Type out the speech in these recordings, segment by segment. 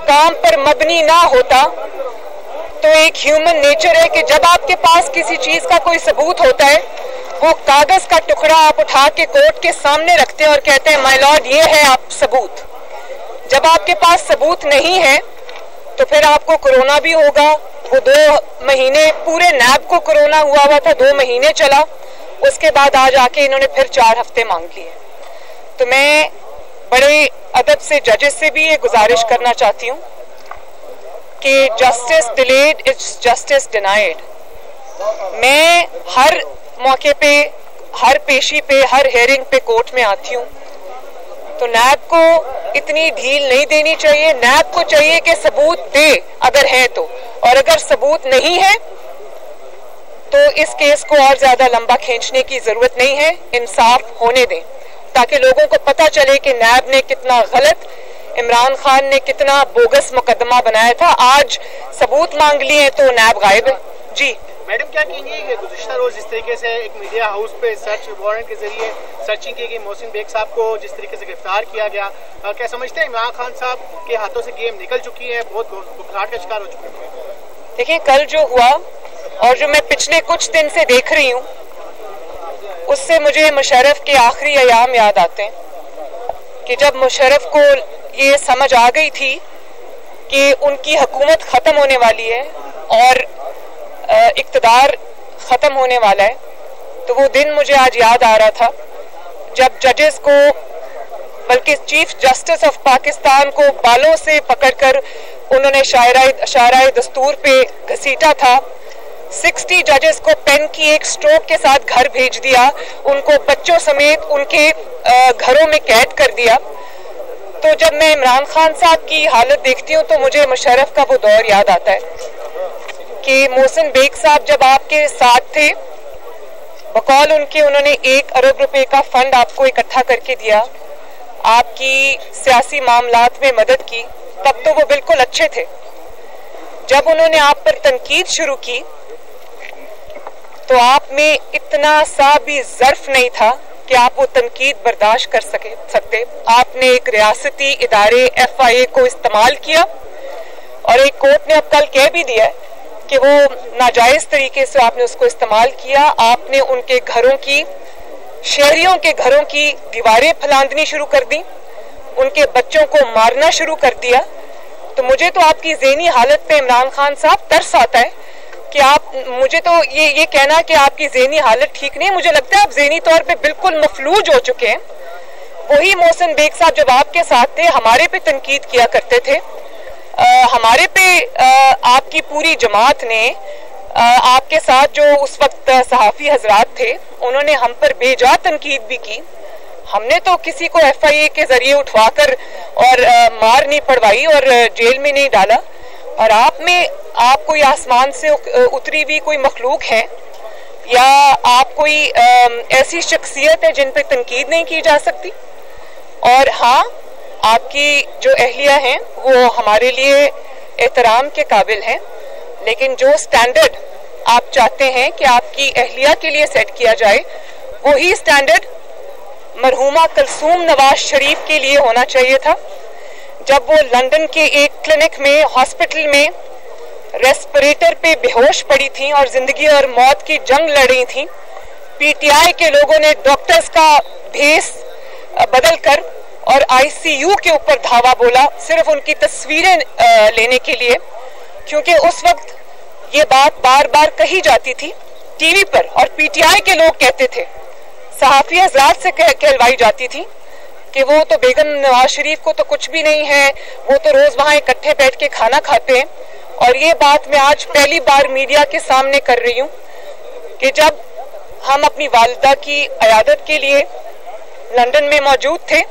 मकाम पर मबनी ना होता तो एक ह्यूमन नेचर है कि जब आपके पास किसी चीज का कोई सबूत होता है, वो कागज का टुकड़ा आप उठा के कोर्ट के सामने रखते हैं और कहते हैं माय लॉर्ड ये है आप सबूत। जब आपके पास सबूत नहीं है तो फिर आपको कोरोना भी होगा। वो 2 महीने पूरे नैब को कोरोना हुआ था, 2 महीने चला, उसके बाद आज आके इन्होंने फिर 4 हफ्ते मांग लिए। तो मैं बड़े अदब से जजेस से भी ये गुजारिश करना चाहती हूँ कि justice delayed is justice denied. मैं हर मौके पे, हर पेशी पे, हर हेयरिंग पे कोर्ट में आती हूँ, तो नैब को इतनी ढील नहीं देनी चाहिए। नैब को चाहिए कि सबूत दे अगर है तो, और अगर सबूत नहीं है तो इस केस को और ज्यादा लंबा खींचने की जरूरत नहीं है, इंसाफ होने दें ताकि लोगों को पता चले कि नैब ने कितना गलत, इमरान खान ने कितना बोगस मुकदमा बनाया था। आज सबूत मांग लिए तो नैब गायब है। जी मैडम, क्या कहेंगे गुज़िश्ता रोज जिस तरीके से एक मीडिया हाउस पे सर्च वारंट के जरिए सर्चिंग की गई, मोहसिन बेग साहब को जिस तरीके से गिरफ्तार किया गया, क्या समझते हैं इमरान खान साहब के हाथों से गेम निकल चुकी है, बहुत घबराहट का शिकार हो चुके हैं? देखिए, कल जो हुआ और जो मैं पिछले कुछ दिन से देख रही हूँ उससे मुझे मुशर्रफ के आखिरी अयाम याद आते हैं कि जब मुशर्रफ को ये समझ आ गई थी कि उनकी हुकूमत खत्म होने वाली है और इक़्तिदार खत्म होने वाला है, तो वो दिन मुझे आज याद आ रहा था जब जजेस को, बल्कि चीफ जस्टिस ऑफ पाकिस्तान को बालों से पकड़कर उन्होंने शायराए दस्तूर पे घसीटा था। 60 जजेस को पेन की एक स्ट्रोक के साथ घर भेज दिया, उनको बच्चों समेत उनके घरों में कैद कर दिया। तो जब मैं इमरान खान साहब की हालत देखती हूँ तो मुझे मुशर्रफ का वो दौर याद आता है कि मोहसिन बेग साहब जब आपके साथ थे, बकौल उनके उन्होंने 1 अरब रुपए का फंड आपको इकट्ठा करके दिया, आपकी सियासी मामलात में मदद की, तब तो वो बिल्कुल अच्छे थे। जब उन्होंने आप पर तनकीद शुरू की तो आप में इतना सा भी ज़र्फ नहीं था कि आप वो तनकीद बर्दाश्त कर सकते। आपने एक रियासती इदारे FIA को इस्तेमाल किया और एक कोर्ट ने अब कल कह भी दिया कि वो नाजायज तरीके से आपने उसको इस्तेमाल किया। आपने उनके घरों की, शहरियों के घरों की दीवारें फलांदनी शुरू कर दी, उनके बच्चों को मारना शुरू कर दिया। तो मुझे तो आपकी ज़हनी हालत पे इमरान खान साहब तरस आता है कि आप, मुझे तो ये कहना कि आपकी ज़हनी हालत ठीक नहीं, मुझे लगता है आप ज़हनी तौर पे बिल्कुल मफलूज हो चुके हैं। वही मोहसिन बेग साहब जब आपके साथ थे, हमारे पे तनकीद किया करते थे, हमारे पे आपकी पूरी जमात ने, आपके साथ जो उस वक्त सहाफ़ी हजरात थे, उन्होंने हम पर बेजा तनकीद भी की। हमने तो किसी को FIA के जरिए उठवाकर और मार नहीं पड़वाई और जेल में नहीं डाला। और आप में, आप कोई आसमान से उतरी हुई कोई मखलूक है या आप कोई ऐसी शख्सियत है जिन पे तनकीद नहीं की जा सकती? और हाँ, आपकी जो अहलिया हैं वो हमारे लिए एहतराम के काबिल हैं, लेकिन जो स्टैंडर्ड आप चाहते हैं कि आपकी अहलिया के लिए सेट किया जाए, वही स्टैंडर्ड मरहूमा कुलसूम नवाज शरीफ के लिए होना चाहिए था। जब वो लंदन के एक क्लिनिक में, हॉस्पिटल में रेस्पिरेटर पे बेहोश पड़ी थी और जिंदगी और मौत की जंग लड़ रही थी, PTI के लोगों ने डॉक्टर्स का भेस बदलकर और ICU के ऊपर धावा बोला, सिर्फ उनकी तस्वीरें लेने के लिए, क्योंकि उस वक्त ये बात बार बार कही जाती थी टीवी पर और PTI के लोग कहते थे, सहाफ़ी हज़रात से कहलवाई जाती थी कि वो तो बेगम नवाज शरीफ को तो कुछ भी नहीं है, वो तो रोज वहां इकट्ठे बैठ के खाना खाते हैं। और ये बात मैं आज पहली बार मीडिया के सामने कर रही हूँ कि जब हम अपनी वालिदा की अयादत के लिए लंदन में मौजूद थे,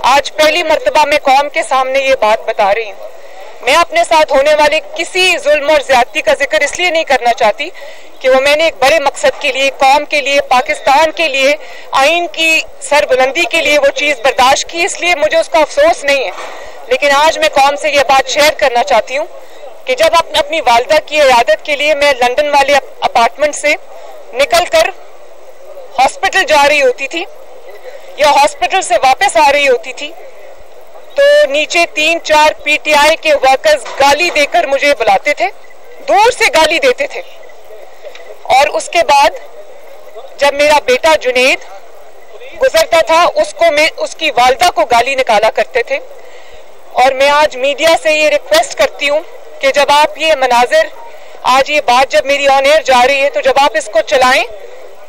आज पहली मर्तबा मैं कौम के सामने ये बात बता रही हूँ। मैं अपने साथ होने वाले किसी जुल्म और ज्यादती का जिक्र इसलिए नहीं करना चाहती कि वो मैंने एक बड़े मकसद के लिए, कौम के लिए, पाकिस्तान के लिए, आइन की सरबुलंदी के लिए वो चीज़ बर्दाश्त की, इसलिए मुझे उसका अफसोस नहीं है। लेकिन आज मैं कौम से ये बात शेयर करना चाहती हूँ कि जब अपनी वालिदा की इयादत के लिए मैं लंदन वाले अपार्टमेंट से निकल कर हॉस्पिटल जा रही होती थी या हॉस्पिटल से वापस आ रही होती थी, तो नीचे 3-4 पीटीआई के वर्कर्स गाली देकर मुझे बुलाते थे, दूर से गाली देते थे। और उसके बाद जब मेरा बेटा जुनेद गुजरता था, उसकी वालिदा को गाली निकाला करते थे। और मैं आज मीडिया से ये रिक्वेस्ट करती हूँ कि जब आप ये मनाजिर, आज ये बात जब मेरी ऑन एयर जा रही है, तो जब आप इसको चलाएं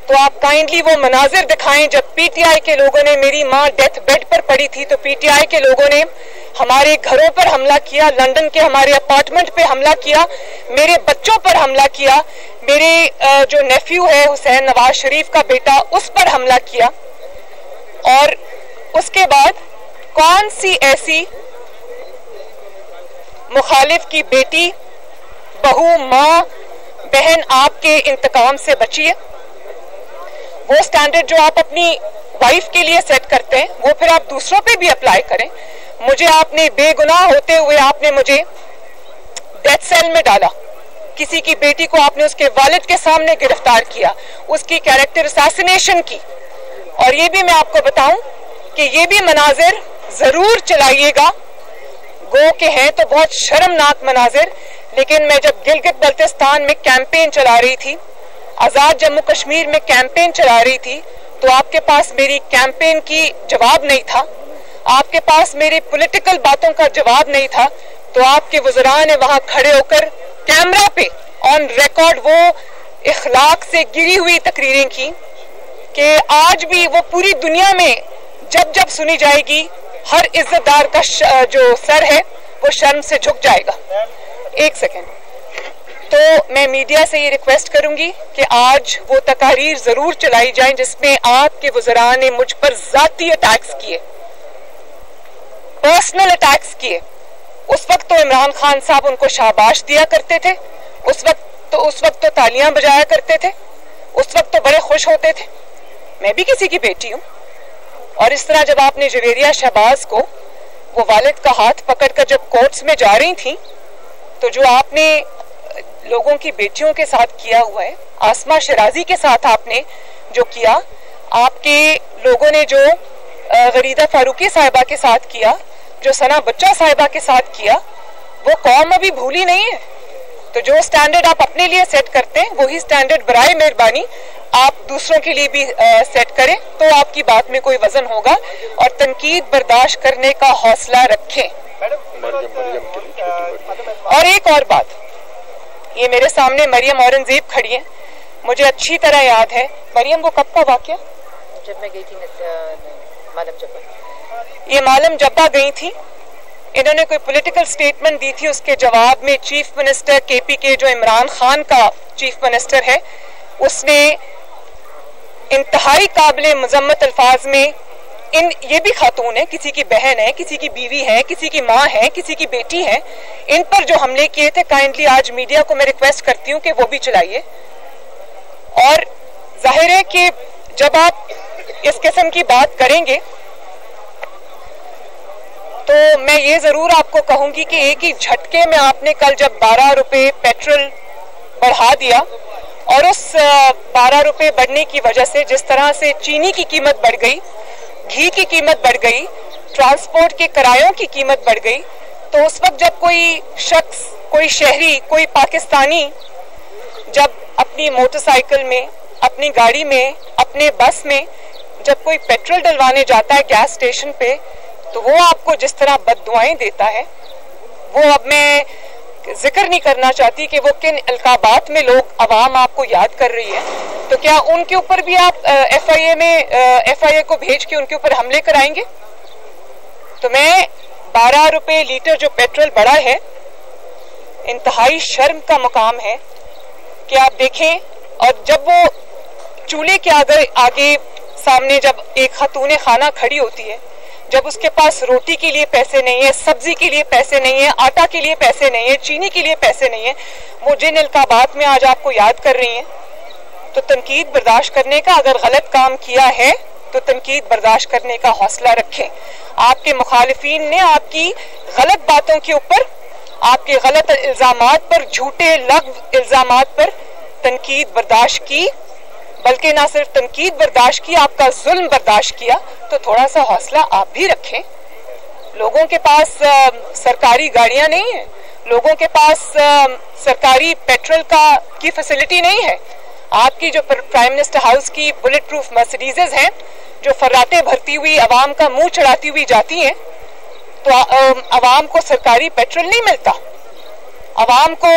तो आप काइंडली वो मनाजिर दिखाएं जब पीटीआई के लोगों ने, मेरी माँ डेथ बेड पर पड़ी थी तो पीटीआई के लोगों ने हमारे घरों पर हमला किया, लंदन के हमारे अपार्टमेंट पे हमला किया, मेरे बच्चों पर हमला किया, मेरे जो नेफ्यू है हुसैन नवाज शरीफ का बेटा, उस पर हमला किया। और उसके बाद कौन सी ऐसी मुखालिफ की बेटी, बहू, माँ, बहन आपके इंतकाम से बची है? वो स्टैंडर्ड जो आप अपनी वाइफ के लिए सेट करते हैं वो फिर आप दूसरों पे भी अप्लाई करें। मुझे आपने बेगुनाह होते हुए आपने मुझे डेथ सेल में डाला, किसी की बेटी को आपने उसके वालिद के सामने गिरफ्तार किया, उसकी कैरेक्टर असैसिनेशन की। और ये भी मैं आपको बताऊं कि ये भी मनाजिर जरूर चलाइएगा, गो के हैं तो बहुत शर्मनाक मनाजिर। लेकिन मैं जब गिलगित बल्तिस्तान में कैंपेन चला रही थी, आजाद जम्मू कश्मीर में कैंपेन चला रही थी, तो आपके पास मेरी कैंपेन की जवाब नहीं था, आपके पास मेरी पॉलिटिकल बातों का जवाब नहीं था। तो आपके वज़रा ने वहां खड़े होकर कैमरा पे ऑन रिकॉर्ड वो इखलाक से गिरी हुई तकरीरें की कि आज भी वो पूरी दुनिया में जब जब सुनी जाएगी, हर इज्जतदार का जो सर है वो शर्म से झुक जाएगा। एक सेकेंड, तो मैं मीडिया से ये रिक्वेस्ट करूंगी कि आज वो तकारीर जरूर चलाई जाएं जिसमें आपके वज़रा ने मुझ पर जाती अटैक्स किए, पर्सनल अटैक्स किए। उस वक्त तो इमरान खान साहब उनको शाबाश दिया करते थे, उस वक्त तो तालियां बजाया करते थे, उस वक्त तो बड़े खुश होते थे। मैं भी किसी की बेटी हूं। और इस तरह जब आपने जवेरिया शहबाज को वो वालिद का हाथ पकड़कर जब कोर्ट्स में जा रही थी, तो जो आपने लोगों की बेटियों के साथ किया हुआ है, आसमा शराजी के साथ आपने जो किया, आपके लोगों ने जो गरीदा फारूकी साहिबा के साथ किया, जो सना बच्चा साहिबा के साथ किया, वो कौम अभी भूली नहीं है। तो जो स्टैंडर्ड आप अपने लिए सेट करते हैं वही स्टैंडर्ड बराए मेहरबानी आप दूसरों के लिए भी सेट करें, तो आपकी बात में कोई वजन होगा। और तनकीद बर्दाश्त करने का हौसला रखें। और एक और बात, ये मेरे सामने मरियम औरंगजेब खड़ी है, मुझे अच्छी तरह याद है। मरियम, वो कब का वाकया? जब मैं गई थी मालम जब्बा। ये मालम जब्बा गई थी, इन्होंने कोई पॉलिटिकल स्टेटमेंट दी थी, उसके जवाब में चीफ मिनिस्टर केपी के जो इमरान खान का चीफ मिनिस्टर है, उसने इंतहाई काबिल मजम्मत अल्फाज में, ये भी खातून है, किसी की बहन है, किसी की बीवी है, किसी की माँ है, किसी की बेटी है, इन पर जो हमले किए थे, काइंडली आज मीडिया को मैं रिक्वेस्ट करती हूँ कि वो भी चलाइए। और जाहिर है कि जब आप इस किस्म की बात करेंगे तो मैं ये जरूर आपको कहूंगी कि एक ही झटके में आपने कल जब 12 रुपए पेट्रोल बढ़ा दिया, और उस 12 रुपए बढ़ने की वजह से जिस तरह से चीनी की कीमत बढ़ गई, घी की कीमत बढ़ गई, ट्रांसपोर्ट के किरायों की कीमत बढ़ गई, तो उस वक्त जब कोई शख्स, कोई शहरी, कोई पाकिस्तानी जब अपनी मोटरसाइकिल में, अपनी गाड़ी में, अपने बस में जब कोई पेट्रोल डलवाने जाता है गैस स्टेशन पे, तो वो आपको जिस तरह बद्दुआएं देता है, वो अब मैं जिक्र नहीं करना चाहती कि वो किन अलकाबात में लोग अवाम आपको याद कर रही है। तो क्या उनके ऊपर भी आप एफआईए को भेज के उनके ऊपर हमले कराएंगे? तो मैं 12 रुपए लीटर जो पेट्रोल बढ़ा है, इंतहाई शर्म का मुकाम है कि आप देखें। और जब वो चूल्हे के आगे सामने जब एक खातून खाना खड़ी होती है, जब उसके पास रोटी के लिए पैसे नहीं है, सब्जी के लिए पैसे नहीं है, आटा के लिए पैसे नहीं है, चीनी के लिए पैसे नहीं है, वो जिन अलकाबात में आज आपको याद कर रही हैं, तो तनकीद बर्दाश्त करने का, अगर गलत काम किया है तो तनकीद बर्दाश्त करने का हौसला रखें। आपके मुखालिफिन ने आपकी गलत बातों के ऊपर, आपके गलत इल्जामात पर, झूठे लग्व इल्जामात पर तनकीद बर्दाश्त की, बल्कि ना सिर्फ तनकीद बर्दाश्त की, आपका जुल्म बर्दाश्त किया। तो थोड़ा सा हौसला आप भी रखें। लोगों के पास सरकारी गाड़ियां नहीं है, लोगों के पास सरकारी पेट्रोल की फैसिलिटी नहीं है। आपकी जो प्राइम मिनिस्टर हाउस की बुलेट प्रूफ मर्सिडीजेस हैं जो फर्राटे भरती हुई आवाम का मुंह चढ़ाती हुई जाती हैं, तो आवाम को सरकारी पेट्रोल नहीं मिलता, आवाम को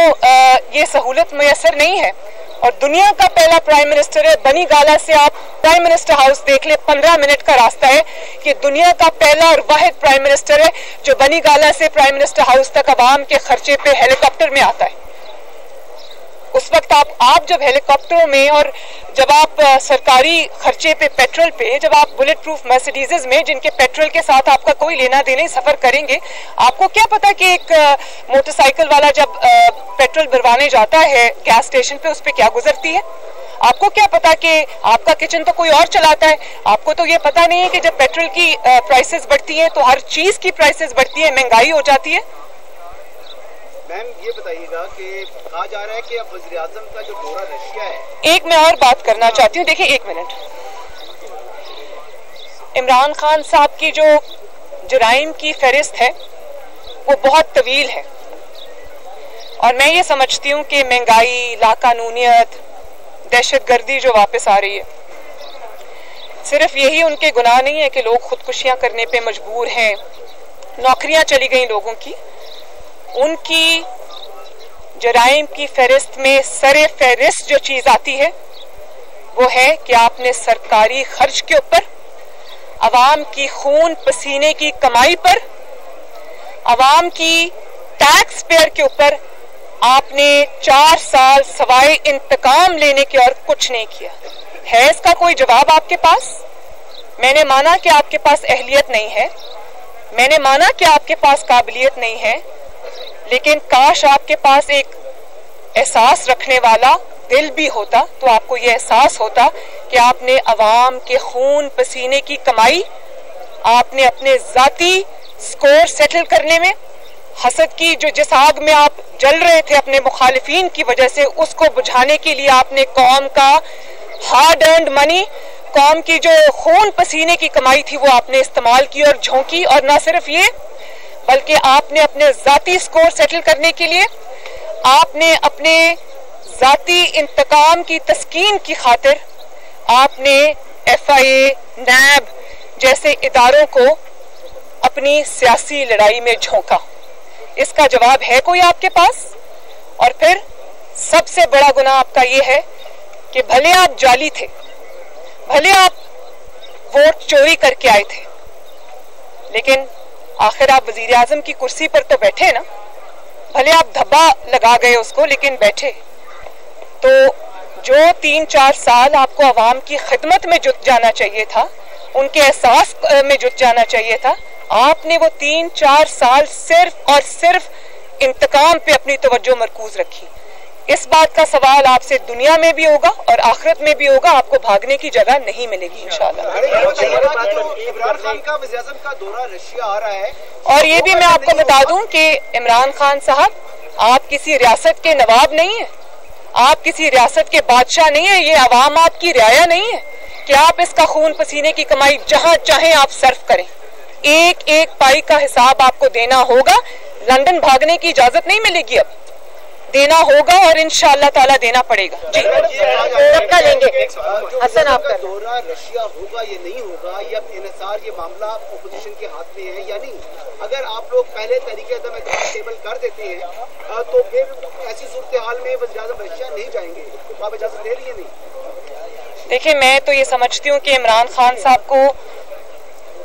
ये सहूलत मैसर नहीं है। और दुनिया का पहला प्राइम मिनिस्टर है, बनी गाला से आप प्राइम मिनिस्टर हाउस देख ले, 15 मिनट का रास्ता है कि दुनिया का पहला और वाहिद प्राइम मिनिस्टर है जो बनी गाला से प्राइम मिनिस्टर हाउस तक आवाम के खर्चे पे हेलीकॉप्टर में आता है। उस वक्त आप जब हेलीकॉप्टरों में और जब आप सरकारी खर्चे पे पेट्रोल पे, जब आप बुलेट प्रूफ मर्सिडीजेस में जिनके पेट्रोल के साथ आपका कोई लेना देना सफर करेंगे, आपको क्या पता कि एक मोटरसाइकिल वाला जब पेट्रोल भरवाने जाता है गैस स्टेशन पे उस पे क्या गुजरती है। आपको क्या पता कि आपका किचन तो कोई और चलाता है। आपको तो ये पता नहीं है कि जब पेट्रोल की प्राइसेस बढ़ती हैं तो हर चीज की प्राइसेस बढ़ती है, महंगाई हो जाती है। मैम ये बताइएगा कि कहा जा रहा है कि अब वज़ीर आज़म का जो दौरा रशिया है। एक मैं और बात करना चाहती हूँ, देखिए एक मिनट, इमरान खान साहब की जो जराइम की फहरिस्त है वो बहुत तवील है और मैं ये समझती हूँ कि महंगाई, लाकानूनियत, दहशतगर्दी जो वापस आ रही है, सिर्फ यही उनके गुनाह नहीं है कि लोग खुदकुशियां करने पे मजबूर हैं, नौकरियां चली गई लोगों की। उनकी जराइम की फहरिस्त में सरे फहरिस्त जो चीज आती है वो है कि आपने सरकारी खर्च के ऊपर, अवाम की खून पसीने की कमाई पर, अवाम की टैक्स पेयर के ऊपर आपने 4 साल सवाए इंतकाम लेने के और कुछ नहीं किया। है इसका कोई जवाब आपके पास? मैंने माना कि आपके पास अहलियत नहीं है, मैंने माना कि आपके पास काबिलियत नहीं है, लेकिन काश आपके पास एक एहसास रखने वाला दिल भी होता तो आपको ये एहसास होता कि आपने अवाम के खून पसीने की कमाई, आपने अपने जाती स्कोर सेटल करने में, हसद की जो जिस आग में आप जल रहे थे अपने मुखालिफिन की वजह से, उसको बुझाने के लिए आपने कौम का हार्ड अर्न्ड मनी, कौम की जो खून पसीने की कमाई थी वो आपने इस्तेमाल की और झोंकी। और ना सिर्फ ये, बल्कि आपने अपने जाती स्कोर सेटल करने के लिए, आपने अपने जाती इंतकाम की तस्कीन की खातिर आपने FIA, NAB जैसे इदारों को अपनी सियासी लड़ाई में झोंका। इसका जवाब है कोई आपके पास? और फिर सबसे बड़ा गुनाह आपका ये है कि भले आप जाली थे, भले आप वोट चोरी करके आए थे, लेकिन आखिर आप वजीर आजम की कुर्सी पर तो बैठे ना। भले आप धब्बा लगा गए उसको, लेकिन बैठे। तो जो 3-4 साल आपको अवाम की खिदमत में जुट जाना चाहिए था, उनके एहसास में जुट जाना चाहिए था, आपने वो 3-4 साल सिर्फ और सिर्फ इंतकाम पे अपनी तवज्जो मरकूज रखी। इस बात का सवाल आपसे दुनिया में भी होगा और आखिरत में भी होगा। आपको भागने की जगह नहीं मिलेगी इंशाअल्लाह। इमरान खान का वज़ीर आज़म का दौरा रशिया आ रहा है, और ये भी मैं आपको बता दूं कि इमरान खान साहब, आप किसी रियासत के नवाब नहीं है, आप किसी रियासत के बादशाह नहीं है, ये अवाम आपकी रियाया नहीं है कि आप इसका खून पसीने की कमाई जहां चाहे आप सर्व करें। एक एक पाई का हिसाब आपको देना होगा। लंदन भागने की इजाजत नहीं मिलेगी, अब देना होगा और इंशाअल्लाह ताला देना पड़ेगा। जी सबका लेंगे। हसन आपका दौरा रशिया होगा ये नहीं होगा, ये अब इन्हिसार, ये मामला अपोजिशन के हाथ में है या नहीं? अगर आप लोग पहले तरीके टेबल कर देते हैं तो फिर ऐसी सूरत हाल में वज़ीर आज़म रशिया नहीं जाएंगे, तो आप इजाजत दे रही है नहीं? देखिए, मैं तो ये समझती हूँ कि इमरान खान साहब को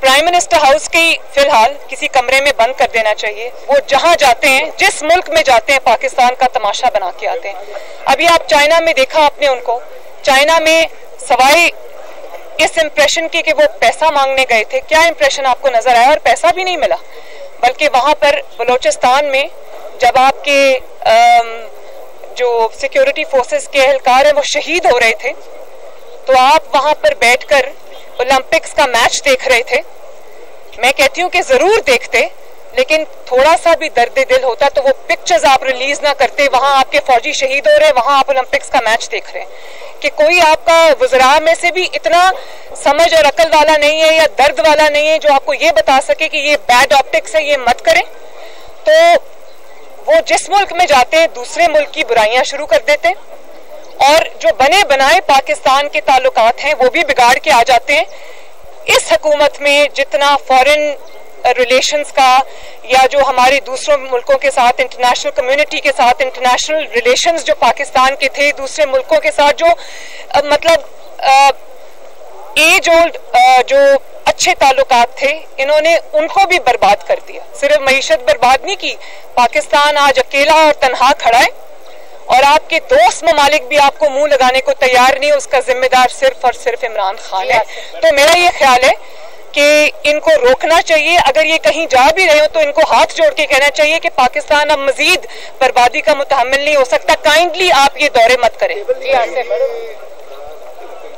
प्राइम मिनिस्टर हाउस की फिलहाल किसी कमरे में बंद कर देना चाहिए। वो जहां जाते हैं, जिस मुल्क में जाते हैं, पाकिस्तान का तमाशा बना के आते हैं। अभी आप चाइना में देखा आपने उनको, चाइना में सवाए इस इंप्रेशन के कि वो पैसा मांगने गए थे, क्या इंप्रेशन आपको नजर आया? और पैसा भी नहीं मिला, बल्कि वहां पर बलोचिस्तान में जब आपके जो सिक्योरिटी फोर्सेस के एहलकार हैं वो शहीद हो रहे थे, तो आप वहां पर बैठकर ओलंपिक्स का मैच देख रहे थे। मैं कहती हूँ कि जरूर देखते, लेकिन थोड़ा सा भी दर्द दिल होता तो वो पिक्चर्स आप रिलीज ना करते। वहां आपके फौजी शहीद हो रहे हैं, वहां आप ओलंपिक्स का मैच देख रहे हैं। कि कोई आपका वज़रा में से भी इतना समझ और अकल वाला नहीं है या दर्द वाला नहीं है जो आपको ये बता सके कि ये बैड ऑप्टिक्स है, ये मत करें। तो वो जिस मुल्क में जाते हैं दूसरे मुल्क की बुराइयां शुरू कर देते हैं और जो बने बनाए पाकिस्तान के ताल्लुकात हैं वो भी बिगाड़ के आ जाते हैं। इस हुकूमत में जितना फॉरेन रिलेशंस का या जो हमारे दूसरों मुल्कों के साथ इंटरनेशनल कम्युनिटी के साथ इंटरनेशनल रिलेशंस जो पाकिस्तान के थे दूसरे मुल्कों के साथ जो मतलब एज ओल्ड जो अच्छे ताल्लुकात थे, इन्होंने उनको भी बर्बाद कर दिया। सिर्फ मईशत बर्बाद नहीं की, पाकिस्तान आज अकेला और तनहा खड़ा है और आपके दोस्त ममालिक भी आपको मुंह लगाने को तैयार नहीं, उसका जिम्मेदार सिर्फ और सिर्फ इमरान खान है। तो मेरा ये ख्याल है कि इनको रोकना चाहिए। अगर ये कहीं जा भी रहे हो तो इनको हाथ जोड़ के कहना चाहिए कि पाकिस्तान अब मजीद बर्बादी का मुतहम्मिल नहीं हो सकता। काइंडली आप ये दौरे मत करें।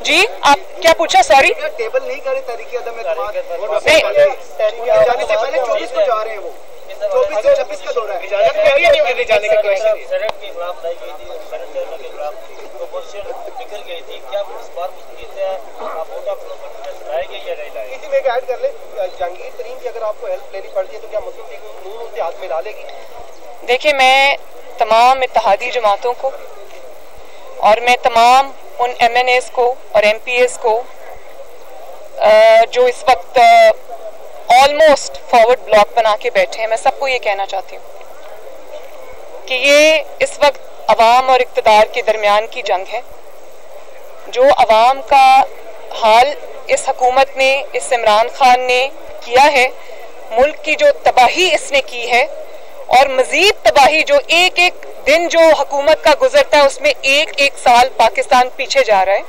जी आप क्या पूछा? सॉरी, टेबल नहीं करे तरीके अदम एतमाद नहीं, जाने से पहले 24 को जा रहे हैं, वो 24 से 26 का दौरा है। इजाजत नहीं है उन्हें जाने की कोई सड़क के खिलाफ लाई गई थी, सड़क के खिलाफ अपोजिशन निकल गई थी। क्या इस बार लाए गए या नहीं लाए? इसी में एक ऐड कर ले, जहांगीर तरीन की अगर आपको हेल्प लेनी पड़ती है तो क्या मुस्लिम लीग नून उनके हाथ में ला लेगी? देखिए, मैं तमाम इत्तेहादी जमातों को और मैं तमाम उन MNAs को और MPAs को जो इस वक्त ऑलमोस्ट फॉरवर्ड ब्लॉक बना के बैठे हैं, मैं सबको ये कहना चाहती हूँ कि ये इस वक्त अवाम और इक़्तिदार के दरमियान की जंग है। जो अवाम का हाल इस हुकूमत ने, इस इमरान खान ने किया है, मुल्क की जो तबाही इसने की है और मजीद तबाही जो एक एक दिन जो हुकूमत का गुजरता है उसमें एक एक साल पाकिस्तान पीछे जा रहा है।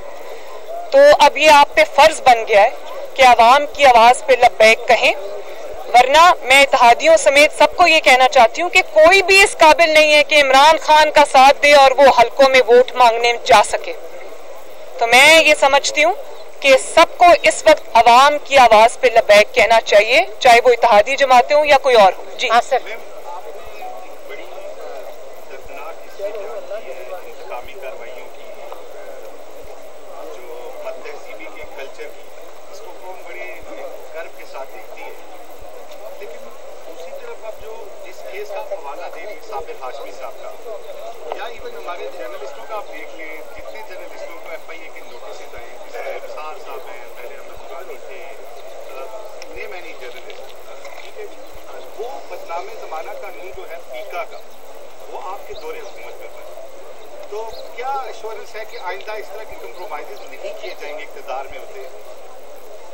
तो अब ये आप पे फर्ज बन गया है कि अवाम की आवाज पे लब्बैक कहें, वरना मैं इत्तेहादियों समेत सबको ये कहना चाहती हूँ कि कोई भी इस काबिल नहीं है कि इमरान खान का साथ दे और वो हल्कों में वोट मांगने जा सके। तो मैं ये समझती हूँ कि सबको इस वक्त अवाम की आवाज पे लब्बैक कहना चाहिए, चाहे वो इत्तेहादी जमातें हों या कोई और हो। जी हाँ सर।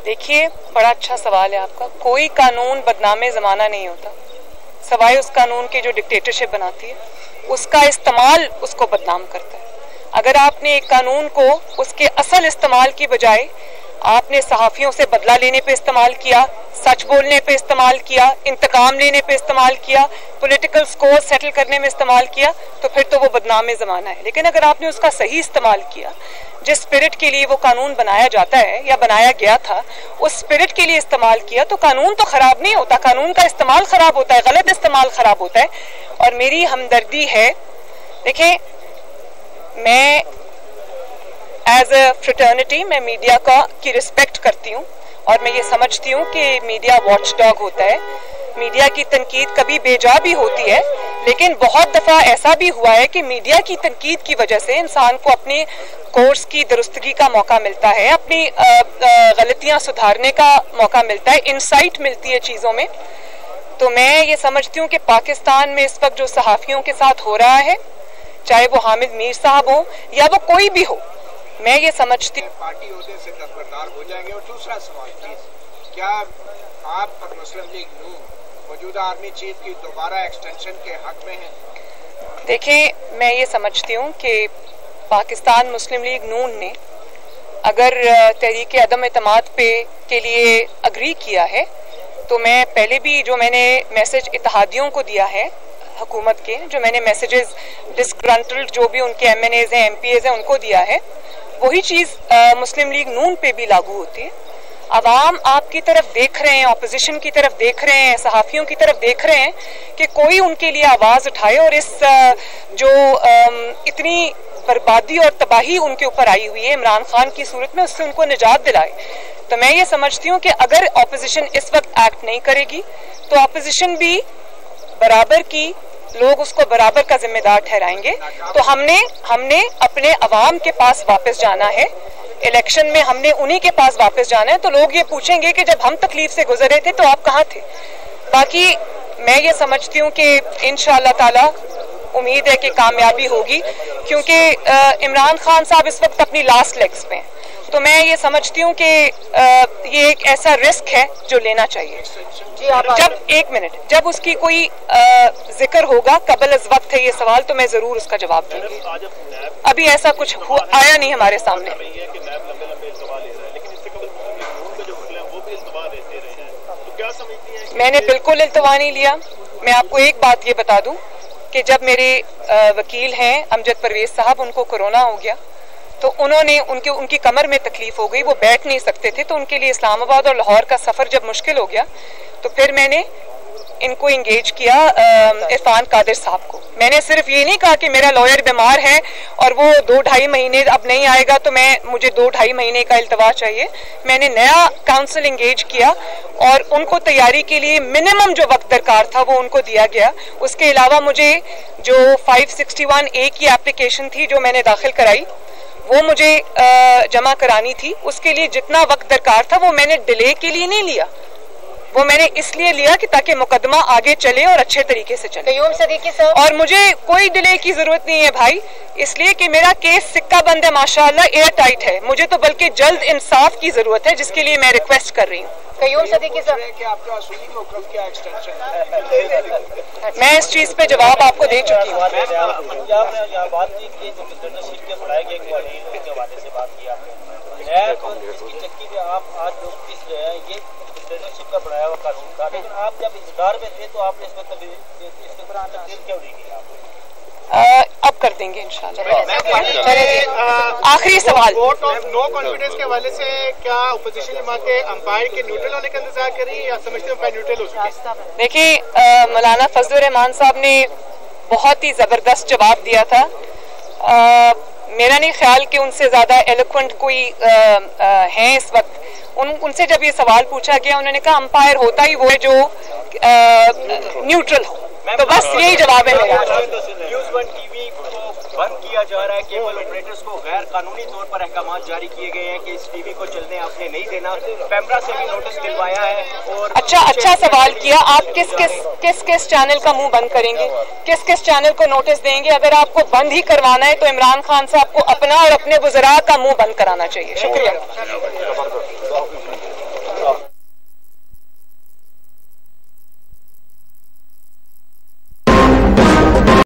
देखिए, बड़ा अच्छा सवाल है आपका। कोई कानून बदनामे ज़माना नहीं होता, सवाए उस कानून की जो डिक्टेटरशिप बनाती है, उसका इस्तेमाल उसको बदनाम करता है। अगर आपने एक कानून को उसके असल इस्तेमाल की बजाय आपने सहाफ़ियों से बदला लेने पे इस्तेमाल किया, सच बोलने पे इस्तेमाल किया, इंतकाम लेने पे इस्तेमाल किया, पॉलिटिकल स्कोर सेटल करने में इस्तेमाल किया, तो फिर तो वो बदनामे ज़माना है। लेकिन अगर आपने उसका सही इस्तेमाल किया, जिस स्पिरिट के लिए वो कानून बनाया जाता है या बनाया गया था, उस स्पिरिट के लिए इस्तेमाल किया, तो कानून तो खराब नहीं होता, कानून का इस्तेमाल खराब होता है, गलत इस्तेमाल खराब होता है। और मेरी हमदर्दी है, देखें, मैं एज अ फ्रेटर्निटी मैं मीडिया की रिस्पेक्ट करती हूँ और मैं ये समझती हूँ कि मीडिया वॉचडॉग होता है। मीडिया की तनकीद कभी बेजा भी होती है, लेकिन बहुत दफ़ा ऐसा भी हुआ है कि मीडिया की तनकीद की वजह से इंसान को अपने कोर्स की दुरुस्तगी का मौका मिलता है, अपनी गलतियाँ सुधारने का मौका मिलता है, इंसाइट मिलती है चीज़ों में। तो मैं ये समझती हूँ कि पाकिस्तान में इस वक्त जो सहाफ़ियों के साथ हो रहा है, चाहे वो हामिद मीर साहब हो या वो कोई भी हो, मैं ये समझती हूँ पार्टी ओहदे से दरबरदार हो जाएंगे। और दूसरा सवाल प्लीज, क्या आप और मुस्लिम लीग नून मौजूदा आर्मी चीफ की दोबारा एक्सटेंशन के हक में है? देखिए, मैं ये समझती हूँ कि पाकिस्तान मुस्लिम लीग नून ने अगर तहरीक अदम एतमाद पे के लिए अग्री किया है, तो मैं पहले भी जो मैंने मैसेज इत्तेहादियों को दिया है हुकूमत के, जो मैंने मैसेजेस डिस्ग्रंटल्ड जो भी उनके MNAs हैं MPAs हैं उनको दिया है, वही चीज़ मुस्लिम लीग नून पे भी लागू होती है। अवाम आपकी तरफ देख रहे हैं, ऑपोजिशन की तरफ देख रहे हैं, सहाफ़ियों की तरफ देख रहे हैं कि कोई उनके लिए आवाज़ उठाए और इस जो इतनी बर्बादी और तबाही उनके ऊपर आई हुई है इमरान खान की सूरत में, उससे उनको निजात दिलाए। तो मैं ये समझती हूँ कि अगर ऑपोजिशन इस वक्त एक्ट नहीं करेगी तो ऑपोजिशन भी बराबर की लोग उसको बराबर का जिम्मेदार ठहराएंगे। तो हमने अपने अवाम के पास वापस जाना है, इलेक्शन में हमने उन्हीं के पास वापस जाना है। तो लोग ये पूछेंगे कि जब हम तकलीफ से गुजरे थे तो आप कहाँ थे। बाकी मैं ये समझती हूँ कि इंशाअल्लाह ताला उम्मीद है कि कामयाबी होगी, क्योंकि इमरान खान साहब इस वक्त अपनी लास्ट लेग्स पे हैं। तो मैं ये समझती हूँ कि ये एक ऐसा रिस्क है जो लेना चाहिए। जब एक मिनट, जब उसकी कोई जिक्र होगा, कबल अज़ वक्त है ये सवाल, तो मैं जरूर उसका जवाब दूंगी। अभी ऐसा कुछ आया नहीं हमारे सामने। मैंने बिल्कुल इल्तवा नहीं लिया। मैं आपको एक बात ये बता दूं कि जब मेरे वकील हैं अमजद परवेज साहब, उनको कोरोना हो गया तो उन्होंने उनकी कमर में तकलीफ हो गई, वो बैठ नहीं सकते थे, तो उनके लिए इस्लामाबाद और लाहौर का सफ़र जब मुश्किल हो गया तो फिर मैंने इनको इंगेज किया, इरफान कादिर साहब को। मैंने सिर्फ ये नहीं कहा कि मेरा लॉयर बीमार है और वो 2-2.5 महीने अब नहीं आएगा तो मुझे 2-2.5 महीने का इल्तवा चाहिए। मैंने नया काउंसिल इंगेज किया और उनको तैयारी के लिए मिनिमम जो वक्त दरकार था वो उनको दिया गया। उसके अलावा मुझे जो 561A की एप्लीकेशन थी जो मैंने दाखिल कराई वो मुझे जमा करानी थी, उसके लिए जितना वक्त दरकार था वो मैंने डिले के लिए नहीं लिया, वो मैंने इसलिए लिया कि ताकि मुकदमा आगे चले और अच्छे तरीके से चले। और मुझे कोई डिले की जरूरत नहीं है भाई, इसलिए कि मेरा केस सिक्का बंद है, माशाअल्लाह एयर टाइट है। मुझे तो बल्कि जल्द इंसाफ की जरूरत है, जिसके लिए मैं रिक्वेस्ट कर रही हूँ। मैं इस चीज पे जवाब आपको दे चुकी हूँ। का बढ़ाया हुआ कानून था, लेकिन आप जब इज़्हार में थे तो आपने इसमें तब्दील क्यों नहीं की? अब कर देंगे इंशाल्लाह। आखिरी सवाल, वोट ऑफ नो कॉन्फिडेंस के हवाले से क्या अपोजिशन जमातें अंपायर के न्यूट्रल होने का इंतजार कर रही है या समझते हैं अंपायर न्यूट्रल हो चुके? देखिए, मौलाना फजलुर रहमान साहब ने बहुत ही जबरदस्त जवाब दिया था। मेरा नहीं ख्याल कि उनसे ज्यादा एलोक्वेंट कोई है इस वक्त। उनसे जब ये सवाल पूछा गया उन्होंने कहा अंपायर होता ही वो है जो न्यूट्रल हो। तो बस यही जवाब है मेरा। न्यूज़ 1 टीवी को बंद किया जा रहा है, केबल ऑपरेटर्स को गैर कानूनी तौर पर अहकाम जारी किए गए हैं कि इस टीवी को चलने आपने नहीं देना। पैमरा से भी नोटिस दिलवाया है। और अच्छा सवाल किया। आप किस चैनल का मुंह बंद करेंगे, किस चैनल को नोटिस देंगे? अगर आपको बंद ही करवाना है तो इमरान खान साहब को अपना और अपने वज़रा का मुंह बंद कराना चाहिए। शुक्रिया।